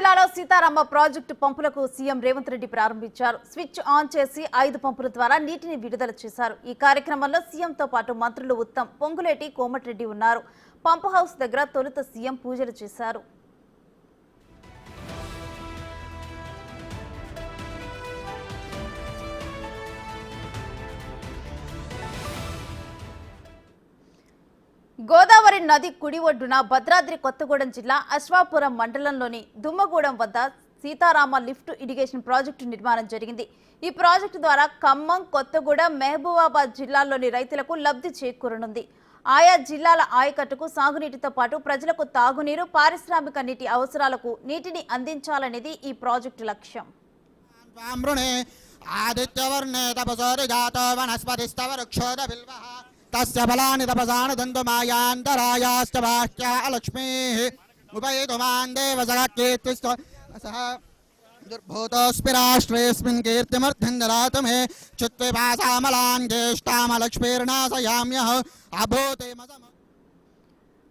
జిల్లాలో Sitarama project పంపులకు CM Revanth Reddy ప్రారంభించారు. Switch on చేసి 5 పంపుల ద్వారా నీటిని విడుదల చేశారు. ఈ కార్యక్రమంలో సీఎంతో పాటు మంత్రులు ఉత్తమ్, పొంగులేటి, కోమటిరెడ్డి ఉన్నారు. పంప్ హౌస్ దగ్గర తొలుత సీఎం పూజలు చేశారు. గోదావరి నది కుడి ఒడ్డున భద్రాద్రి కొత్తగూడెం జిల్లా అశ్వాపురం మండలంలోని దుమ్మగూడెం వద్ద సీతారామ లిఫ్ట్ ఇరిగేషన్ ప్రాజెక్టు నిర్మాణం జరిగింది. ఈ ప్రాజెక్టు ద్వారా ఖమ్మం, కొత్తగూడెం, మహబూబాబాద్ జిల్లాల్లోని రైతులకు లబ్ధి చేకూరనుంది. ఆయా జిల్లాల ఆయకట్టుకు సాగునీటితో పాటు ప్రజలకు తాగునీరు, పారిశ్రామిక నీటి అవసరాలకు నీటిని అందించాలనేది ఈ ప్రాజెక్టు లక్ష్యం. तस्य बलानि तपसानि दन्तमायान्तरायाश्च बाह्या लक्ष्मीः उपैतु मां देवजगत्कीर्तिस्तु सः दुर्भूतोऽस्मि राष्ट्रेऽस्मिन् कीर्तिमर्थिं ददातु मे चित्तविभासामलां ज्येष्ठामलक्ष्मीर्नाशयाम्यः अभूते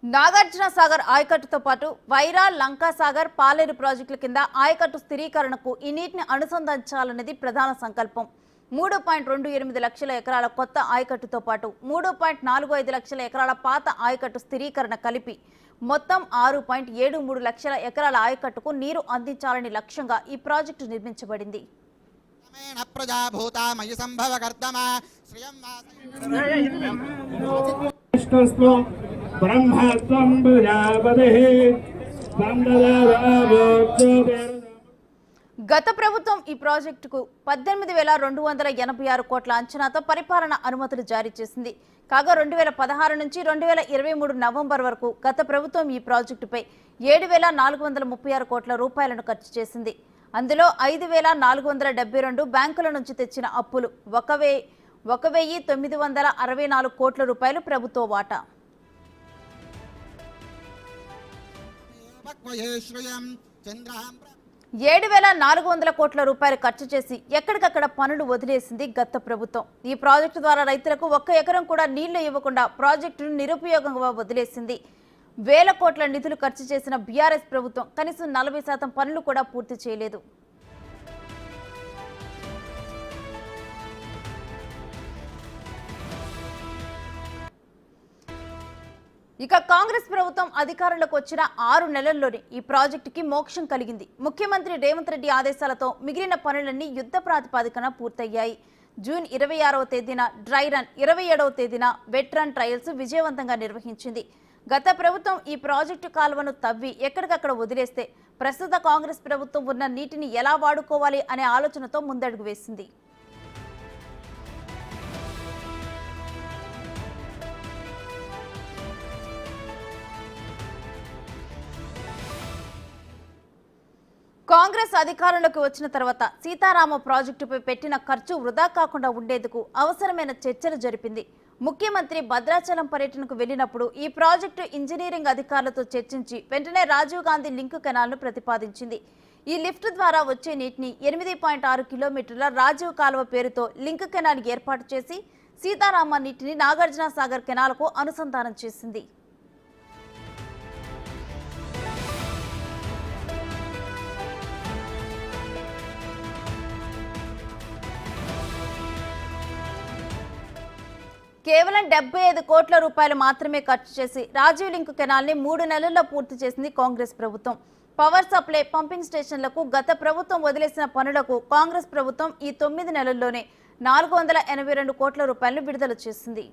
నాగార్జున సాగర్ ఆయకట్టుతో పాటు వైరా, లంకా సాగర్, పాలేరు ప్రాజెక్టుల కింద ఆయకట్టు స్థిరీకరణకు ఈ నీటిని అనుసంధానించాలనేది ప్రధాన సంకల్పం. 3.28 లక్షల ఎకరాల కొత్త ఆయకట్టుతో పాటు 3.45 లక్షల ఎకరాల పాత ఆయకట్టు స్థిరీకరణ కలిపి మొత్తం 6.73 లక్షల ఎకరాల ఆయకట్టుకు నీరు అందించాలని లక్ష్యంగా ఈ ప్రాజెక్టు నిర్మించబడింది. గత ప్రభుత్వం ఈ ప్రాజెక్టుకు 18,286 కోట్ల అంచనాతో పరిపాలన అనుమతులు జారీ చేసింది. కాగా 2016 నుంచి 2023 నవంబర్ వరకు గత ప్రభుత్వం ఈ ప్రాజెక్టుపై 7,436 కోట్ల రూపాయలను ఖర్చు చేసింది. అందులో 5,472 బ్యాంకుల నుంచి తెచ్చిన అప్పులు 1,964 కోట్ల రూపాయలు ప్రభుత్వ వాటా. చంద్ర 7,400 కోట్ల రూపాయలు ఖర్చు చేసి ఎక్కడికక్కడ పనులు వదిలేసింది గత ప్రభుత్వం. ఈ ప్రాజెక్టు ద్వారా రైతులకు 1 ఎకరం కూడా నీళ్లు ఇవ్వకుండా ప్రాజెక్టును నిరుపయోగంగా వదిలేసింది. వేల కోట్ల నిధులు ఖర్చు చేసిన బీఆర్ఎస్ ప్రభుత్వం కనీసం 40% పనులు కూడా పూర్తి చేయలేదు. ఇక కాంగ్రెస్ ప్రభుత్వం అధికారంలోకి వచ్చిన 6 నెలల్లోనే ఈ ప్రాజెక్టుకి మోక్షం కలిగింది. ముఖ్యమంత్రి రేవంత్ రెడ్డి ఆదేశాలతో మిగిలిన పనులన్నీ యుద్ధ ప్రాతిపదికన పూర్తయ్యాయి. జూన్ 26వ తేదీన డ్రై రన్, 27వ తేదీన వెట్ రన్ ట్రయల్స్ విజయవంతంగా నిర్వహించింది. గత ప్రభుత్వం ఈ ప్రాజెక్టు కాలువను తవ్వి ఎక్కడికక్కడ వదిలేస్తే ప్రస్తుత కాంగ్రెస్ ప్రభుత్వం ఉన్న నీటిని ఎలా వాడుకోవాలి అనే ఆలోచనతో ముందడుగు వేసింది. కాంగ్రెస్ అధికారంలోకి వచ్చిన తర్వాత సీతారామ ప్రాజెక్టుపై పెట్టిన ఖర్చు వృధా కాకుండా ఉండేందుకు అవసరమైన చర్చలు జరిపింది. ముఖ్యమంత్రి భద్రాచలం పర్యటనకు వెళ్లినప్పుడు ఈ ప్రాజెక్టు ఇంజనీరింగ్ అధికారులతో చర్చించి వెంటనే రాజీవ్ గాంధీ లింక్ కెనాల్ను ప్రతిపాదించింది. ఈ లిఫ్ట్ ద్వారా వచ్చే నీటిని 8.6 కిలోమీటర్ల రాజీవ్ కాలువ పేరుతో లింక్ కెనాల్ ఏర్పాటు చేసి సీతారామ నీటిని నాగార్జున సాగర్ కెనాల్కు అనుసంధానం చేసింది. కేవలం 75 కోట్ల రూపాయలు మాత్రమే ఖర్చు చేసి రాజీవ్ లింక్ కెనాల్ని 3 నెలల్లో పూర్తి చేసింది కాంగ్రెస్ ప్రభుత్వం. పవర్ సప్లై, పంపింగ్ స్టేషన్లకు గత ప్రభుత్వం వదిలేసిన పనులకు కాంగ్రెస్ ప్రభుత్వం ఈ 9 నెలల్లోనే 482 కోట్ల రూపాయలను విడుదల చేసింది.